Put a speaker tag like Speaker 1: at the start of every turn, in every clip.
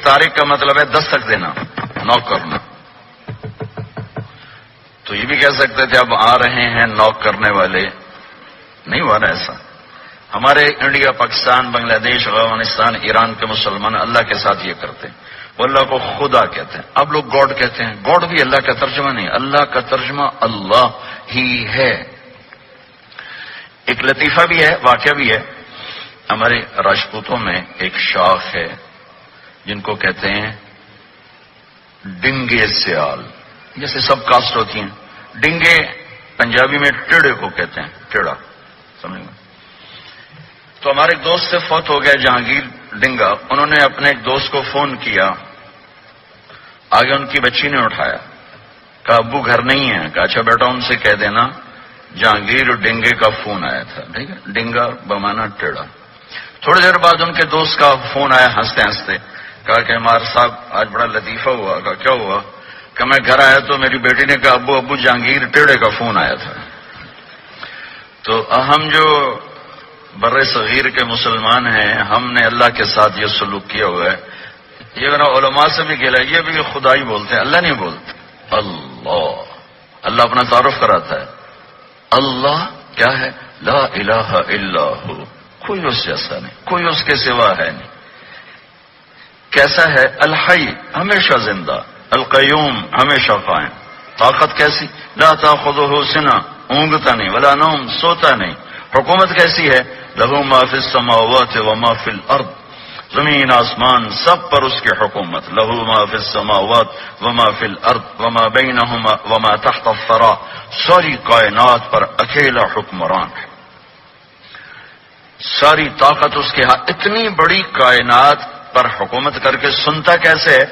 Speaker 1: طارق کا مطلب ہے دستک دینا، نوک کرنا. تو یہ بھی کہہ سکتے تھے اب آ رہے ہیں نوک کرنے والے. نہیں ہوا نا ایسا. ہمارے انڈیا، پاکستان، بنگلہ دیش، افغانستان، ایران کے مسلمان اللہ کے ساتھ یہ کرتے ہیں، وہ اللہ کو خدا کہتے ہیں. اب لوگ گاڈ کہتے ہیں. گاڈ بھی اللہ کا ترجمہ نہیں، اللہ کا ترجمہ اللہ ہی ہے. ایک لطیفہ بھی ہے، واقعہ بھی ہے. ہمارے راجپوتوں میں ایک شاخ ہے جن کو کہتے ہیں ڈنگے سیال. جیسے سب کاسٹ ہوتی ہیں. ڈنگے پنجابی میں ٹیڑے کو کہتے ہیں، ٹیڑا، سمجھ گئے. تو ہمارے ایک دوست سے فوت ہو گیا جہانگیر ڈنگا. انہوں نے اپنے ایک دوست کو فون کیا، آگے ان کی بچی نے اٹھایا، کہا ابو گھر نہیں ہے. کہا اچھا بیٹا ان سے کہہ دینا جہانگیر ڈنگے کا فون آیا تھا. ٹھیک ہے، ڈنگا بمانا ٹیڑا. تھوڑی دیر بعد ان کے دوست کا فون آیا ہنستے ہنستے. کہا کہ ہمارے صاحب آج بڑا لطیفہ ہوا. کہا کیا ہوا؟ کہ میں گھر آیا تو میری بیٹی نے کہا ابو جہانگیر ٹیڑے کا فون آیا تھا. تو ہم جو بر صغیر کے مسلمان ہیں، ہم نے اللہ کے ساتھ یہ سلوک کیا ہوا ہے. یہ میرا علماء سے بھی کہلا، یہ بھی خدا ہی بولتے ہیں، اللہ نہیں بولتے. اللہ، اللہ اپنا تعارف کراتا ہے. اللہ کیا ہے؟ لا الہ الا ہو، کوئی اس جیسا نہیں، کوئی اس کے سوا ہے نہیں. کیسا ہے؟ الحی، ہمیشہ زندہ. القیوم، ہمیشہ قائم. طاقت کیسی؟ لا تاخذہ سنہ، اونگتا نہیں، ولا نوم، سوتا نہیں. حکومت کیسی ہے؟ لہ ما فی السماوات وما فی الارض، زمین آسمان سب پر اس کی حکومت. لہ ما فی السماوات وما فی الارض وما بینہما وما تحت الثری، ساری کائنات پر اکیلا حکمران ہے. ساری طاقت اس کے ہاتھ. اتنی بڑی کائنات پر حکومت کر کے سنتا کیسے ہے؟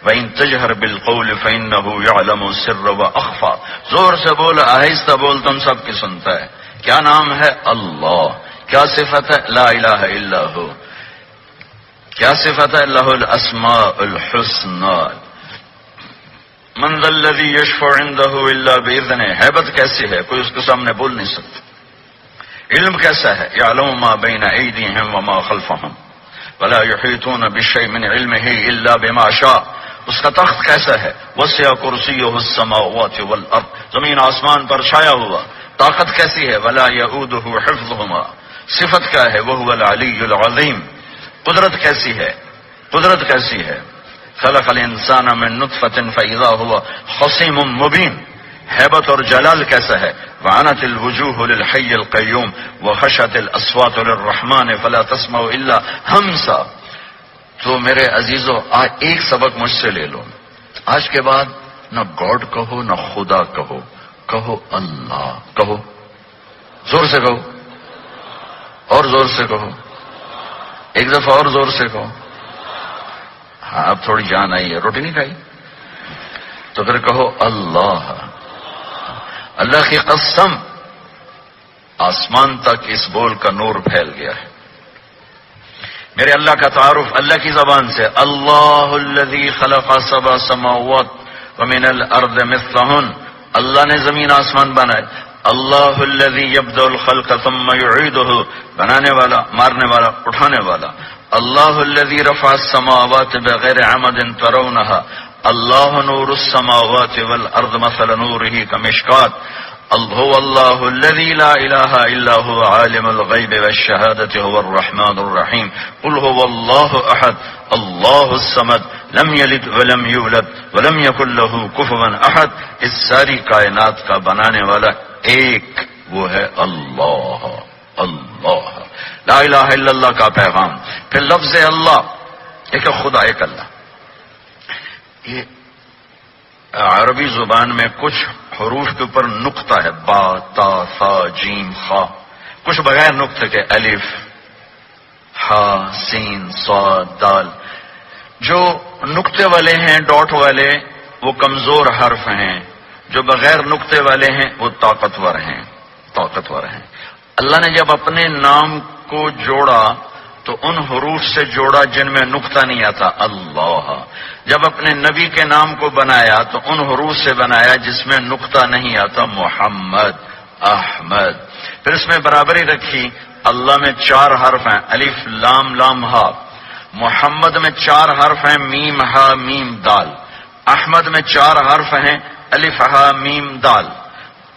Speaker 1: وَإِن تَجْهَرْ بِالْقَوْلِ فَإِنَّهُ يَعْلَمُ السِّرَّ وَأَخْفَى. زور سے بول، آہستہ بول، تم سب کی سنتا ہے. کیا نام ہے؟ اللہ. کیا صفت ہے؟ لا الہ الا ہو. کیا صفت ہے؟ لہ الاسماء الحسنى. من ذا الذی یشفع عنده الا باذنہ. ہیبت کیسی ہے؟ کوئی اس کے سامنے بول نہیں سکتا. علم کیسا ہے؟ یعلم ما بین ایدیہم وما خلفہم ولا یحیطون بشیء من علمہ الا بما شاء. اس کا تخت کیسا ہے؟ وسع کرسیہ السماوات والارض، زمین آسمان پر چھایا ہوا. طاقت کیسی ہے؟ ولا یؤودہ حفظہما. صفت کیا ہے؟ وہو العلی العظیم. قدرت کیسی ہے؟ قدرت کیسی ہے؟ خلق الانسان من نطفۃ فاذا هو خصیم مبین. ہیبت اور جلال کیسا ہے؟ وعنت الوجوہ للحی القیوم وخشت الاصوات للرحمن فلا تسمع الا ہمسا. تو میرے عزیزو، آج ایک سبق مجھ سے لے لو. آج کے بعد نہ گاڈ کہو نہ خدا کہو، کہو اللہ. کہو، زور سے کہو، اور زور سے کہو، ایک دفعہ اور زور سے کہو. ہاں اب تھوڑی جان آئی ہے. روٹی نہیں کھائی تو پھر کہو اللہ. اللہ کی قسم، آسمان تک اس بول کا نور پھیل گیا ہے. میرے اللہ کا تعارف اللہ کی زبان سے. اللہ الذی خلق سبع سماوات ومن الارض مثلہن. اللہ نے زمین آسمان بنائے. اللہ الذی یبدأ الخلق ثم یعیدہ، بنانے والا، مارنے والا، اٹھانے والا. اللہ الذی رفع السماوات بغیر عمد ترونہا. اللہ نور السماوات والارض مثل نورہ کمشکات. هو اللہ الذی لا الہ الا هو عالم الغیب والشہادة هو الرحمن الرحیم. قل هو اللہ احد اللہ الصمد لم یلد ولم یولد ولم یکن له کفوا احد. اس ساری کائنات کا بنانے والا ایک، وہ ہے اللہ. اللہ، لا الہ الا اللہ کا پیغام. پھر لفظ اللہ، ایک خدا، ایک اللہ. یہ عربی زبان میں کچھ حروف کے اوپر نقطہ ہے، با، تا، ثا، جیم، خا. کچھ بغیر نقطے کے، الف، ہا، سین، صاد، دال. جو نقطے والے ہیں، ڈاٹ والے، وہ کمزور حرف ہیں. جو بغیر نقطے والے ہیں وہ طاقتور ہیں، طاقتور ہیں. اللہ نے جب اپنے نام کو جوڑا تو ان حروف سے جوڑا جن میں نقطہ نہیں آتا، اللہ. جب اپنے نبی کے نام کو بنایا تو ان حروف سے بنایا جس میں نقطہ نہیں آتا، محمد، احمد. پھر اس میں برابری رکھی. اللہ میں 4 حرف ہیں، الف لام لام ہا. محمد میں 4 حرف ہیں، میم ہا میم دال. احمد میں 4 حرف ہیں، الف ہا میم دال.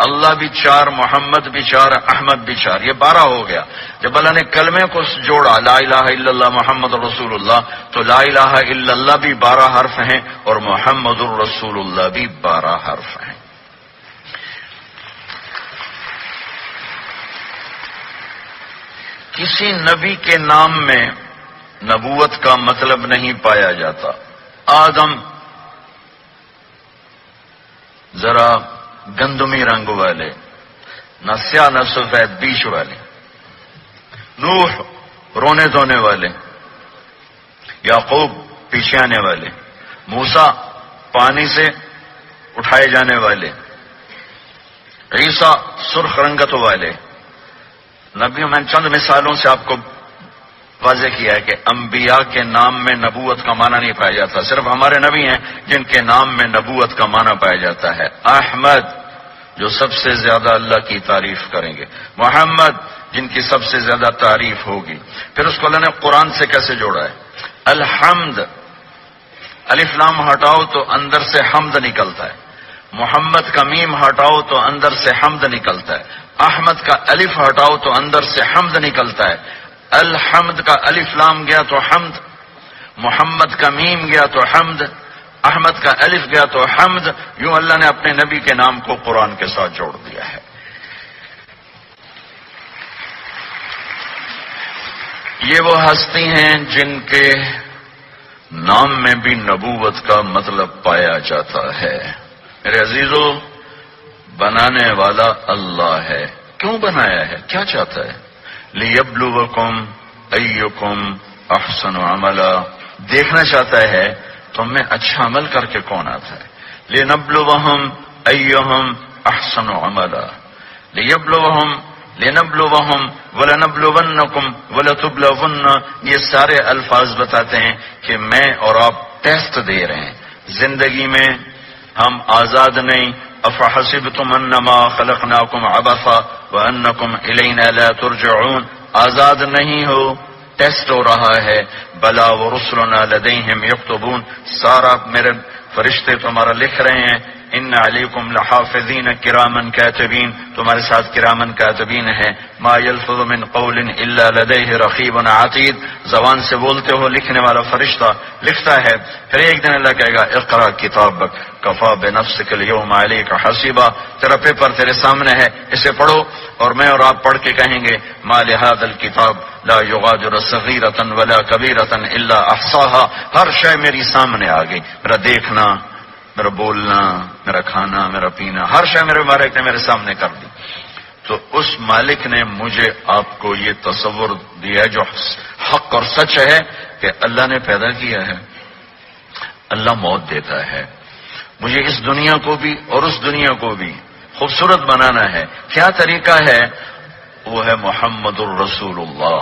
Speaker 1: اللہ بھی 4، محمد بھی 4، احمد بھی 4، یہ 12 ہو گیا. جب اللہ نے کلمے کو جوڑا لا الہ الا اللہ محمد رسول اللہ، تو لا الہ الا اللہ بھی 12 حرف ہیں اور محمد الرسول اللہ بھی 12 حرف ہیں. کسی نبی کے نام میں نبوت کا مطلب نہیں پایا جاتا. آدم ذرا گندمی رنگ والے، نہ سیاہ نہ سفید، بیچ والے. نوح رونے دھونے والے، یعقوب پیچھے آنے والے، موسیٰ پانی سے اٹھائے جانے والے، عیسیٰ سرخ رنگت والے. نبیوں میں چند مثالوں سے آپ کو واضح کیا ہے کہ انبیاء کے نام میں نبوت کا معنی نہیں پایا جاتا. صرف ہمارے نبی ہیں جن کے نام میں نبوت کا معنی پایا جاتا ہے. احمد جو سب سے زیادہ اللہ کی تعریف کریں گے، محمد جن کی سب سے زیادہ تعریف ہوگی. پھر اس کو اللہ نے قرآن سے کیسے جوڑا ہے؟ الحمد، الف لام ہٹاؤ تو اندر سے حمد نکلتا ہے. محمد کا میم ہٹاؤ تو اندر سے حمد نکلتا ہے. احمد کا الف ہٹاؤ تو اندر سے حمد نکلتا ہے. الحمد کا الف لام گیا تو حمد، محمد کا میم گیا تو حمد، احمد کا الف گیا تو حمد. یوں اللہ نے اپنے نبی کے نام کو قرآن کے ساتھ جوڑ دیا ہے. یہ وہ ہستی ہیں جن کے نام میں بھی نبوت کا مطلب پایا جاتا ہے. میرے عزیزو، بنانے والا اللہ ہے. کیوں بنایا ہے؟ کیا چاہتا ہے؟ لِيَبْلُوَكُمْ أَيُّكُمْ أَحْسَنُ عَمَلًا، دیکھنا چاہتا ہے تم میں اچھا عمل کر کے کون آتا ہے. لِنَبْلُوَهُمْ أَيُّهُمْ أَحْسَنُ عَمَلًا، لِنَبْلُوَهُمْ وَلَنَبْلُوَنَّكُمْ وَلَتُبْلَوُنَّ. یہ سارے الفاظ بتاتے ہیں کہ میں اور آپ ٹیسٹ دے رہے ہیں. زندگی میں ہم آزاد نہیں. افحسبتم انما خلقناکم عبثا وانکم الینا لا ترجعون. آزاد نہیں ہو، ٹیسٹ ہو رہا ہے. بلا ورسلنا لدیہم یکتبون، سارا میرے فرشتے تمہارا لکھ رہے ہیں. ان علیکم لحافظین کراما کاتبین، تمہارے ساتھ کراما کاتبین ہیں. ما یلفظ من قول الا لدیہ رقیب عتید، زبان سے بولتے ہو لکھنے والا فرشتہ لکھتا ہے. پھر ایک دن اللہ کہے گا اقرا کتابک کفا بنفسک الیوم علیک حسیبا، تیرا پیپر تیرے سامنے ہے، اسے پڑھو. اور میں اور آپ پڑھ کے کہیں گے ما لہذا الکتاب لا یغادر صغیرۃ ولا کبیرۃ الا احصاها. ہر شے میری سامنے آ گئی. میرا دیکھنا، میرا بولنا، میرا کھانا، میرا پینا، ہر شے میرے مالک نے میرے سامنے کر دی. تو اس مالک نے مجھے آپ کو یہ تصور دیا جو حق اور سچ ہے کہ اللہ نے پیدا کیا ہے، اللہ موت دیتا ہے. مجھے اس دنیا کو بھی اور اس دنیا کو بھی خوبصورت بنانا ہے. کیا طریقہ ہے؟ وہ ہے محمد الرسول اللہ،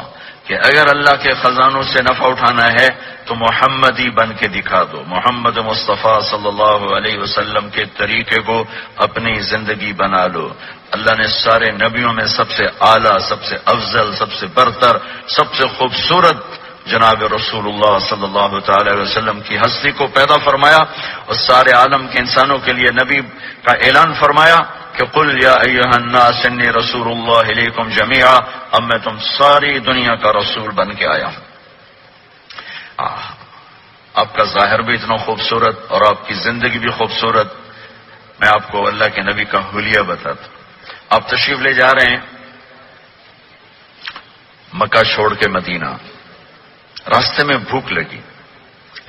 Speaker 1: کہ اگر اللہ کے خزانوں سے نفع اٹھانا ہے تو محمدی بن کے دکھا دو. محمد مصطفیٰ صلی اللہ علیہ وسلم کے طریقے کو اپنی زندگی بنا لو. اللہ نے سارے نبیوں میں سب سے اعلیٰ، سب سے افضل، سب سے برتر، سب سے خوبصورت جناب رسول اللہ صلی اللہ تعالی علیہ وسلم کی ہستی کو پیدا فرمایا اور سارے عالم کے انسانوں کے لیے نبی کا اعلان فرمایا کہ قل یا ایھا الناس انی رسول اللہ الیکم جمیعا، اب میں تم ساری دنیا کا رسول بن کے آیا ہوں. آپ کا ظاہر بھی اتنا خوبصورت اور آپ کی زندگی بھی خوبصورت. میں آپ کو اللہ کے نبی کا حلیہ بتاتا ہوں. آپ تشریف لے جا رہے ہیں مکہ چھوڑ کے مدینہ، راستے میں بھوک لگی.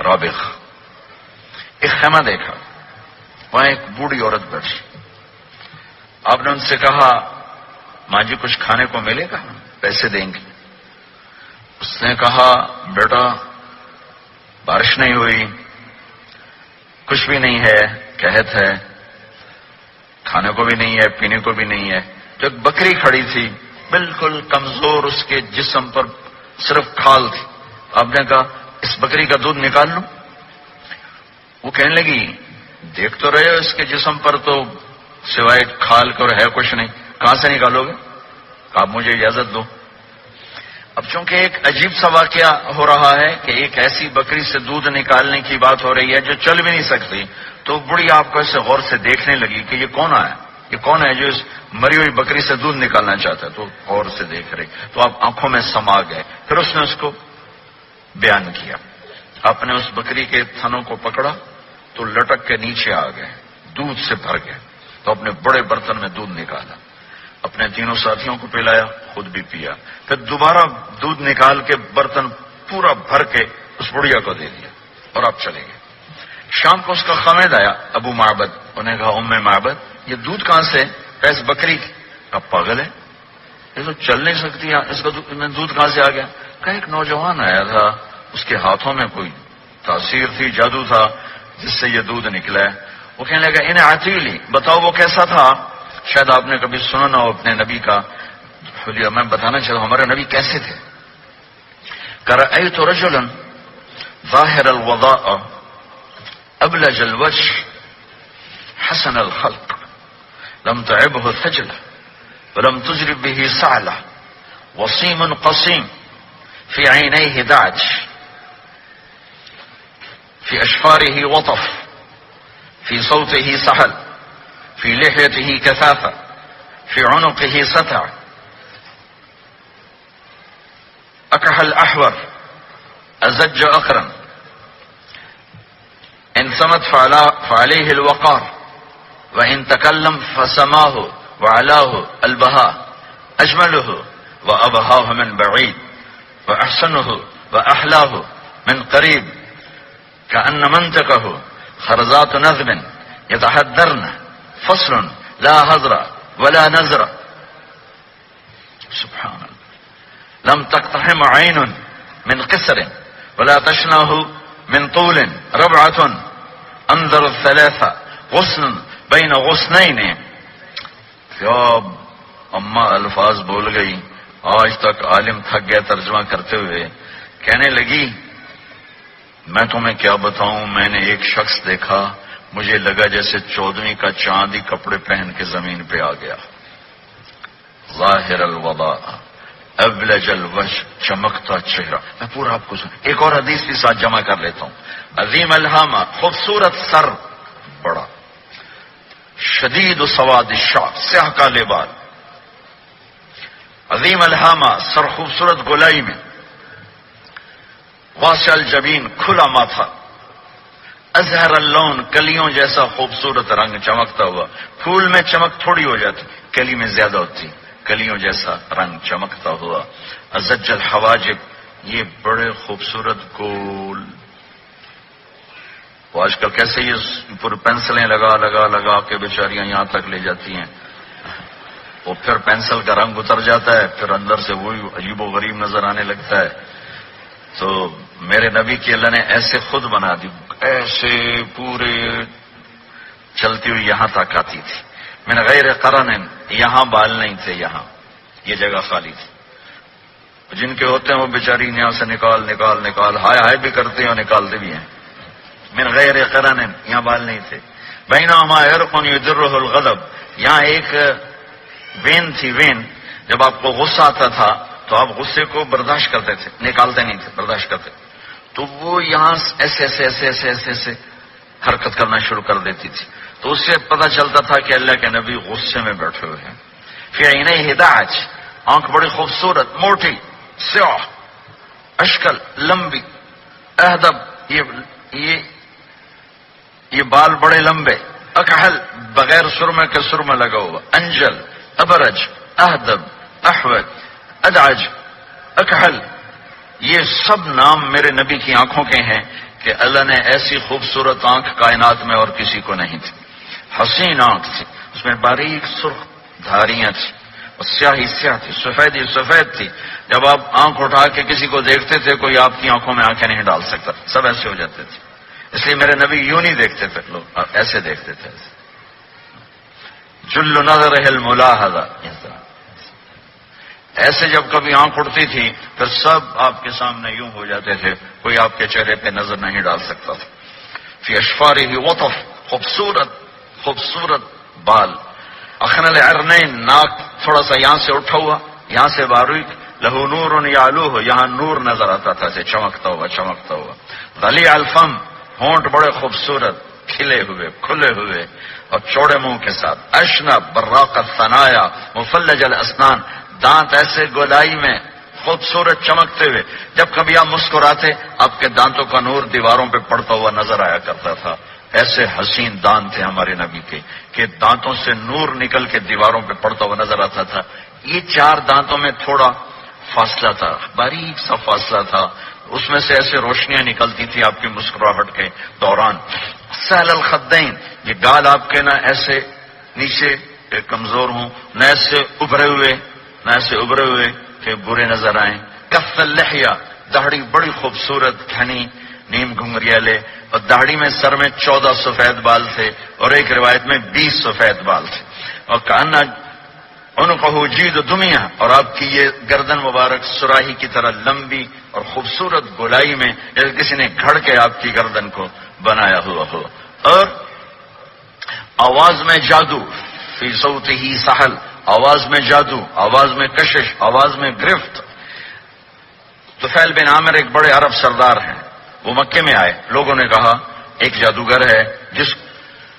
Speaker 1: رابغ ایک خیمہ دیکھا، وہاں ایک بوڑھی عورت بیٹھی. آپ نے ان سے کہا ماں جی کچھ کھانے کو ملے گا؟ پیسے دیں گے. اس نے کہا بیٹا بارش نہیں ہوئی، کچھ بھی نہیں ہے، قحط ہے، کھانے کو بھی نہیں ہے، پینے کو بھی نہیں ہے. جو ایک بکری کھڑی تھی بالکل کمزور، اس کے جسم پر صرف کھال تھی. آپ نے کہا اس بکری کا دودھ نکال لوں؟ وہ کہنے لگی دیکھ تو رہے ہو اس کے جسم پر تو سوائے کھال کر ہے کچھ نہیں، کہاں سے نکالو گے؟ آپ مجھے اجازت دو. اب چونکہ ایک عجیب سا واقعہ ہو رہا ہے کہ ایک ایسی بکری سے دودھ نکالنے کی بات ہو رہی ہے جو چل بھی نہیں سکتی، تو بڑھی آپ کو ایسے غور سے دیکھنے لگی کہ یہ کون ہے، یہ کون ہے جو اس مری ہوئی بکری سے دودھ نکالنا چاہتا ہے. تو غور سے دیکھ رہی، تو آپ آنکھوں میں سما گئے. پھر اس نے اس کو بیان کیا. آپ نے اس بکری کے تھنوں کو پکڑا تو لٹک کے نیچے آ گئے، دودھ سے بھر گئے. تو اپنے بڑے برتن میں دودھ نکالا، اپنے تینوں ساتھیوں کو پلایا، خود بھی پیا. پھر دوبارہ دودھ نکال کے برتن پورا بھر کے اس بڑھیا کو دے دیا اور آپ چلے گئے. شام کو اس کا خامد آیا، ابو معبد. انہوں نے کہا ام معبد یہ دودھ کہاں سے؟ ایس بکری کی. اب پاگل ہے، یہ تو چل نہیں سکتی، اس کا دودھ کہاں سے آ گیا؟ کہ ایک نوجوان آیا تھا، اس کے ہاتھوں میں کوئی تاثیر تھی، جادو تھا، جس سے یہ دودھ نکلا ہے. وہ کہنے لگا انہیں عتیلی، بتاؤ وہ کیسا تھا؟ شاید آپ نے کبھی سنا نہ ہو اپنے نبی کا حلیہ. میں بتانا چاہتا ہوں ہمارے نبی کیسے تھے. رأيت رجلا ظاهر الوضاء أبلج الوجه حسن الخلق لم تعبه ثجلة ولم تجرب به سعلة وصيم قصيم في عينيه دعج في أشفاره وطف في صوته سهل في لحيته كثافة في عنقه ستع أكحل أحور أزج أقرن إن صمت فعليه الوقار وإن تكلم فسماه وعلاه البهاء أجمله وأبهاه من بعيد وأحسنه وأحلاه من قريب كأن منطقه خرزات نذب يتحدرن فصل لا هزر ولا نزر. سبحان الله. لم تقتحم عين من قصر ولا تشناه من طول ربعة انظر الثلاثة غصن بين غصنين. کیا اماں الفاظ بول گئی، آج تک عالم تھک گیا ترجمہ کرتے ہوئے. کہنے لگی میں تمہیں کیا بتاؤں، میں نے ایک شخص دیکھا، مجھے لگا جیسے 14ویں کا چاند ہی کپڑے پہن کے زمین پہ آ گیا. ظاہر الوضاء ابلج الوجه، چمکتا چہرہ. میں پورا آپ کو ایک اور حدیث بھی ساتھ جمع کر لیتا ہوں. عظیم الہامہ، خوبصورت سر، بڑا شدید سواد الشعر، سیاہ کالے بال. عظیم الہامہ، سر خوبصورت گولائی میں. واسع الجبین، کھلا ماتھا. ازہر اللون، کلیوں جیسا خوبصورت رنگ چمکتا ہوا. پھول میں چمک تھوڑی ہو جاتی، کلی میں زیادہ ہوتی، کلیوں جیسا رنگ چمکتا ہوا. ازج الحواجب، یہ بڑے خوبصورت گول. وہ آج کل کیسے یہ پوری پینسلیں لگا کے بیچاریاں یہاں تک لے جاتی ہیں. وہ پھر پینسل کا رنگ اتر جاتا ہے، پھر اندر سے وہی عجیب و غریب نظر آنے لگتا ہے. تو میرے نبی کی اللہ نے ایسے خود بنا دی، ایسے پورے چلتی ہوئی یہاں تک آتی تھی. من غیر قرن، یہاں بال نہیں تھے، یہاں یہ جگہ خالی تھی. جن کے ہوتے ہیں وہ بیچاری یہاں سے نکال ہائے بھی کرتے ہیں اور نکالتے بھی ہیں. من غیر قرن، یہاں بال نہیں تھے. بینہما عرق یدرہ الغضب، یہاں ایک وین تھی. وین، جب آپ کو غصہ آتا تھا تو آپ غصے کو برداشت کرتے تھے، نکالتے نہیں تھے، برداشت کرتے. تو وہ یہاں ایسے حرکت کرنا شروع کر دیتی تھی. تو اس سے پتہ چلتا تھا کہ اللہ کے نبی غصے میں بیٹھے ہوئے ہیں. فی عینیہ دعج، آنکھ بڑی خوبصورت، موٹی، سیاہ، اشکل، لمبی. اہدب، یہ بال بڑے لمبے. اکحل، بغیر سرمے کے سرمہ لگا ہوا. انجل، ابرج، اہدب، احود، ادعج، اکحل. یہ سب نام میرے نبی کی آنکھوں کے ہیں کہ اللہ نے ایسی خوبصورت آنکھ کائنات میں اور کسی کو نہیں تھی. حسین آنکھ تھی، اس میں باریک سرخ دھاریاں تھی، اور سیاہی سیاہ تھی، سفیدی سفید تھی. جب آپ آنکھ اٹھا کے کسی کو دیکھتے تھے کوئی آپ کی آنکھوں میں آنکھیں نہیں ڈال سکتا، سب ایسے ہو جاتے تھے. اس لیے میرے نبی یوں نہیں دیکھتے تھے، لوگ ایسے دیکھتے تھے. جل نظر الملاحظہ، ایسے جب کبھی آنکھ اٹھتی تھی پھر سب آپ کے سامنے یوں ہو جاتے تھے، کوئی آپ کے چہرے پہ نظر نہیں ڈال سکتا تھا. فی اشفارہ وطف، خوبصورت بال. اخن العرنین، ناک تھوڑا سا یہاں سے اٹھا ہوا، یہاں سے باریک، لہو نور یعلوہ، یہاں نور نظر آتا تھا سے چمکتا ہوا چمکتا ہوا. غلیظ الفم، ہونٹ بڑے خوبصورت کھلے ہوئے کھلے ہوئے اور چوڑے منہ کے ساتھ. اشنب براق الثنایا مفلج الاسنان، دانت ایسے گولائی میں خوبصورت چمکتے ہوئے. جب کبھی آپ مسکراتے آپ کے دانتوں کا نور دیواروں پہ پڑتا ہوا نظر آیا کرتا تھا. ایسے حسین دانت تھے ہمارے نبی کے کہ دانتوں سے نور نکل کے دیواروں پہ پڑتا ہوا نظر آتا تھا. یہ 4 دانتوں میں تھوڑا فاصلہ تھا، باریک سا فاصلہ تھا، اس میں سے ایسے روشنیاں نکلتی تھی آپ کی مسکراہٹ کے دوران. سہل الخدین، یہ گال آپ کے نہ ایسے نیچے کمزور ہوں، نہ ایسے ابھرے ہوئے کہ برے نظر آئیں. کف اللحیہ، داڑھی بڑی خوبصورت گھنی نیم گھنگریالے، اور داڑھی میں سر میں 14 سفید بال تھے اور ایک روایت میں 20 سفید بال تھے. اور کانا عنقہ جید دمیہ، اور آپ کی یہ گردن مبارک سراہی کی طرح لمبی اور خوبصورت گولائی میں جیسے کسی نے گھڑ کے آپ کی گردن کو بنایا ہوا ہو. اور آواز میں جادو، فی صوتہ سحل، آواز میں جادو، آواز میں کشش، آواز میں گرفت. طفیل بن عامر ایک بڑے عرب سردار ہیں، وہ مکے میں آئے. لوگوں نے کہا ایک جادوگر ہے جس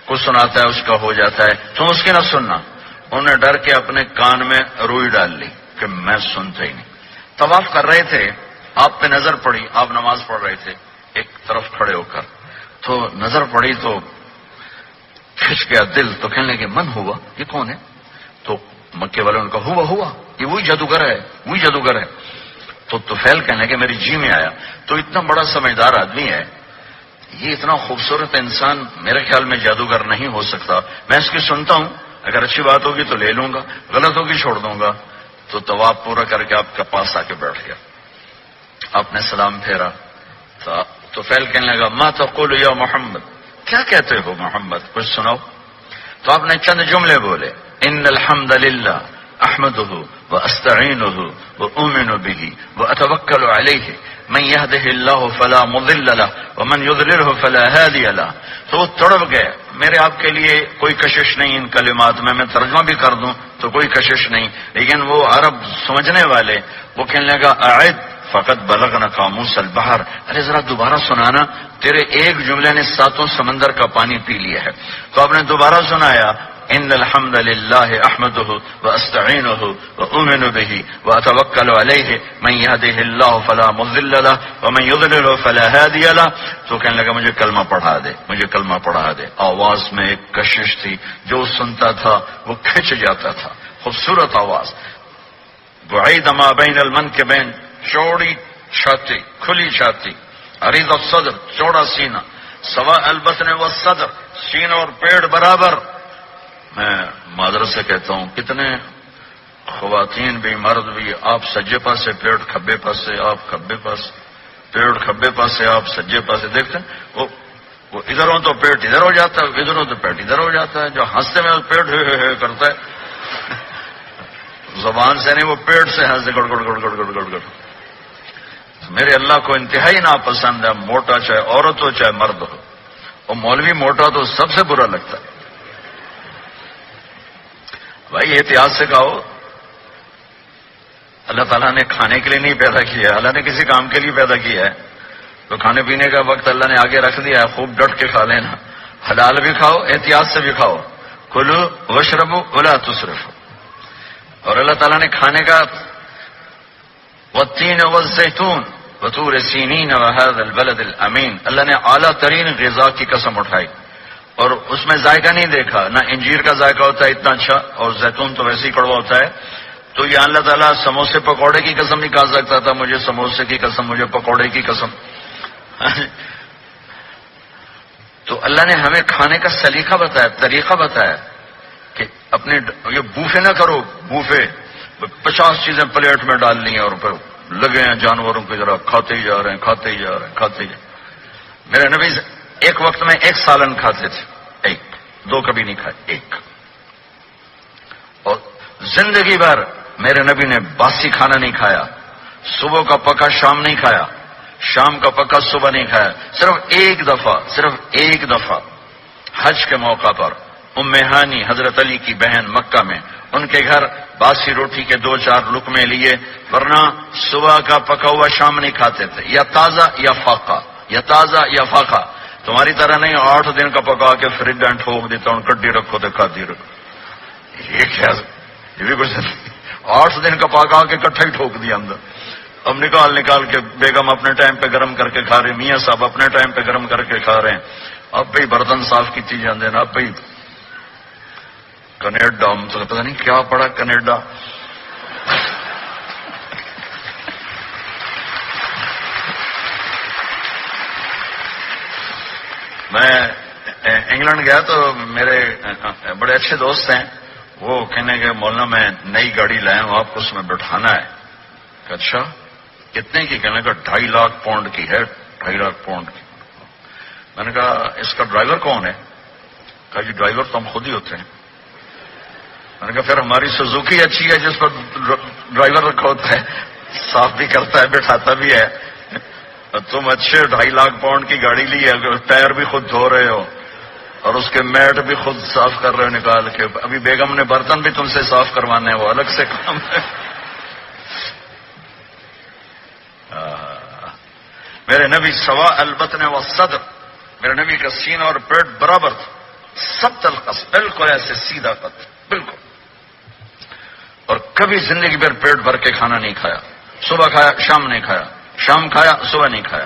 Speaker 1: کو سناتا ہے اس کا ہو جاتا ہے، تم اس کی نہ سننا. انہوں نے ڈر کے اپنے کان میں روئی ڈال لی کہ میں سنتا ہی نہیں. طواف کر رہے تھے، آپ پہ نظر پڑی، آپ نماز پڑھ رہے تھے ایک طرف کھڑے ہو کر، تو نظر پڑی تو کھچ گیا دل. تو کہنے لگے من ہوا، یہ کون ہے؟ تو مکے والوں نے کہا ہوا یہ وہی جادوگر ہے. تو طفیل کہنے لگے میری جی میں آیا. تو اتنا بڑا سمجھدار آدمی ہے، یہ اتنا خوبصورت انسان میرے خیال میں جادوگر نہیں ہو سکتا. میں اس کی سنتا ہوں، اگر اچھی بات ہوگی تو لے لوں گا، غلط ہوگی چھوڑ دوں گا. تو طواف پورا کر کے آپ کے پاس آ کے بیٹھ گیا. آپ نے سلام پھیرا تو فیل کہنے لگا ما تقول یا محمد، کیا کہتے ہو محمد، کچھ سناؤ. تو آپ نے چند جملے بولے، ان الحمد للہ احمدہ واستعینہ واؤمن بہ واتوکل علیہ من یہدہ اللہ فلا مضل لہ ومن یضللہ فلا ہادی لہ. تو وہ تڑپ گئے. میرے آپ کے لیے کوئی کشش نہیں ان کلمات میں ترجمہ بھی کر دوں تو کوئی کشش نہیں. لیکن وہ عرب سمجھنے والے وہ کہنے لگا اعد فقط بلغنا قاموس البحر، ارے ذرا دوبارہ سنانا، تیرے ایک جملے نے 7 سمندر کا پانی پی لیا ہے. تو آپ نے دوبارہ سنایا ان الحمد للہ احمدہ واستعینہ واؤمن بہ واتوکل علیہ من یہدہ اللہ فلا مضل لہ ومن یضلل فلا ہادی لہ. تو کہنے لگا مجھے کلمہ پڑھا دے. آواز میں ایک کشش تھی، جو سنتا تھا وہ کھنچ جاتا تھا. خوبصورت آواز. بعید ما بین المنکبین، چوڑی چھاتی کھلی چھاتی. عریض الصدر، چوڑا سینہ. سواء البطن والصدر، سینہ اور پیٹ برابر. میں معذرت سے کہتا ہوں کتنے خواتین بھی مرد بھی، آپ سجے پاسے پیٹ کھبے پاسے، آپ کھبے پاسے پیٹ کھبے پاسے، آپ سجے پاسے. دیکھتے ہیں وہ ادھر ہو تو پیٹ ادھر ہو جاتا ہے، ادھر ہو تو پیٹ ادھر ہو جاتا ہے. جو ہنستے میں پیٹ ہے کرتا ہے، زبان سے نہیں، وہ پیٹ سے ہنستے گڑ گڑ گڑ گڑ گڑ گڑ گڑ. میرے اللہ کو انتہائی ناپسند ہے، موٹا چاہے عورت ہو چاہے مرد ہو. اور مولوی موٹا تو سب سے برا لگتا ہے. بھائی احتیاط سے کھاؤ. اللہ تعالیٰ نے کھانے کے لیے نہیں پیدا کیا، اللہ نے کسی کام کے لیے پیدا کیا ہے. تو کھانے پینے کا وقت اللہ نے آگے رکھ دیا ہے، خوب ڈٹ کے کھا لینا. حلال بھی کھاؤ، احتیاط سے بھی کھاؤ. کلو واشربوا ولا تسرفوا. اور اللہ تعالیٰ نے کھانے کا والتین والزیتون وطور سینین وهذا البلد الامین، اللہ نے اعلیٰ ترین غذا کی قسم اٹھائی اور اس میں ذائقہ نہیں دیکھا. نہ انجیر کا ذائقہ ہوتا ہے اتنا اچھا، اور زیتون تو ویسے ہی کڑوا ہوتا ہے. تو یہ اللہ تعالیٰ سموسے پکوڑے کی قسم نہیں کھا سکتا تھا، مجھے سموسے کی قسم، مجھے پکوڑے کی قسم. تو اللہ نے ہمیں کھانے کا سلیقہ بتایا، طریقہ بتایا کہ اپنے یہ بوفے نہ کرو. بوفے 50 چیزیں پلیٹ میں ڈال لی ہیں اور پھر لگے ہیں جانوروں کی طرح کھاتے ہی جا رہے ہیں. میرے نبی ایک وقت میں 1 سالن کھاتے تھے، 1 2 کبھی نہیں کھائے، 1. اور زندگی بھر میرے نبی نے باسی کھانا نہیں کھایا. صبح کا پکا شام نہیں کھایا، شام کا پکا صبح نہیں کھایا. صرف ایک دفعہ حج کے موقع پر ام ہانی حضرت علی کی بہن مکہ میں ان کے گھر باسی روٹی کے 2-4 لقمے لیے، ورنہ صبح کا پکا ہوا شام نہیں کھاتے تھے، یا تازہ یا فاقہ، یا تازہ یا فاقہ. تمہاری طرح نہیں 8 دن کا پکا کے فریج میں ٹھوک دیتا ہوں، کڈی رکھو تو کھاتی رکھو. یہ کیا، یہ بھی کچھ نہیں. 8 دن کا پکا کے کٹھا ہی ٹھوک دیا اندر. اب نکال کے بیگم اپنے ٹائم پہ گرم کر کے کھا رہے، میاں صاحب اپنے ٹائم پہ گرم کر کے کھا رہے ہیں. اب بھائی برتن صاف کیتی جاندے نا. اب بھائی کینیڈا، ہم تو پتہ نہیں کیا پڑا کینیڈا. میں انگلینڈ گیا تو میرے بڑے اچھے دوست ہیں، وہ کہنے کہ مولانا میں نئی گاڑی لایا ہوں، آپ کو اس میں بٹھانا ہے. کہ اچھا کتنے کی؟ کہنے کا 2.5 لاکھ پاؤنڈ کی ہے. 2.5 لاکھ پاؤنڈ کی. میں نے کہا اس کا ڈرائیور کون ہے؟ کہا جی ڈرائیور تو ہم خود ہی ہوتے ہیں. میں نے کہا پھر ہماری سوزوکی اچھی ہے جس پر ڈرائیور رکھا ہوتا ہے، صاف بھی کرتا ہے بٹھاتا بھی ہے. تم اچھے 2.5 لاکھ پاؤنڈ کی گاڑی لی ہے، ٹائر بھی خود دھو رہے ہو اور اس کے میٹ بھی خود صاف کر رہے ہو نکال کے. ابھی بیگم نے برتن بھی تم سے صاف کروانے ہیں، وہ الگ سے کام ہے. میرے نبی سوا البطن و صدر، میرے نبی کا سینہ اور پیٹ برابر تھا. سب تلقص، بالکل ایسے سیدھا قد، بالکل. اور کبھی زندگی بھر پیٹ بھر کے کھانا نہیں کھایا. صبح کھایا شام نہیں کھایا، شام کھایا صبح نہیں کھایا.